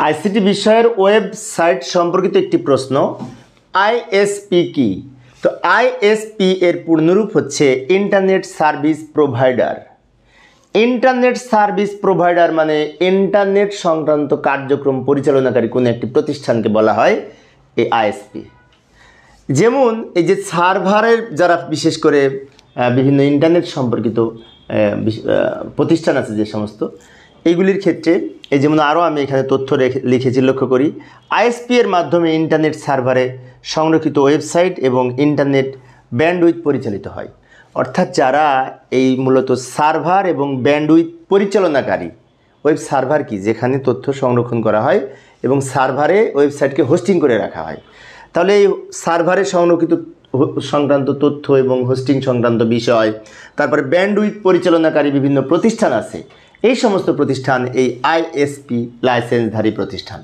ICT বিষয়ের website সম্পর্কিত একটি প্রশ্ন, আইএসপি কি? তো আইএসপি এর পূর্ণরূপ হচ্ছে internet service provider. Internet service provider মানে ইন্টারনেট সংক্রান্ত কার্যক্রম পরিচালনাকারী কোনো একটি প্রতিষ্ঠানকে বলা হয় এই আইএসপি। যেমন এই যে সার্ভারের যারা বিশেষ করে বিভিন্ন ইন্টারনেট সম্পর্কিত প্রতিষ্ঠান আছে যে সমস্ত, এইগুলির ক্ষেত্রে এই যেমন আরও আমি এখানে তথ্য লিখেছি, লক্ষ্য করি আইএসপি এর মাধ্যমে ইন্টারনেট সার্ভারে সংরক্ষিত ওয়েবসাইট এবং ইন্টারনেট ব্যান্ডউইথ পরিচালিত হয়। অর্থাৎ যারা এই মূলত সার্ভার এবং ব্যান্ডউইথ পরিচালনাকারী, ওয়েব সার্ভার কি, যেখানে তথ্য সংরক্ষণ করা হয় এবং সার্ভারে ওয়েবসাইটকে হোস্টিং করে রাখা হয়। তাহলে এই সার্ভারে সংরক্ষিত সংক্রান্ত তথ্য এবং হোস্টিং সংক্রান্ত বিষয়, তারপরে ব্যান্ডউইথ পরিচালনাকারী বিভিন্ন প্রতিষ্ঠান আছে, এই সমস্ত প্রতিষ্ঠান এই আইএসপি লাইসেন্সধারী প্রতিষ্ঠান।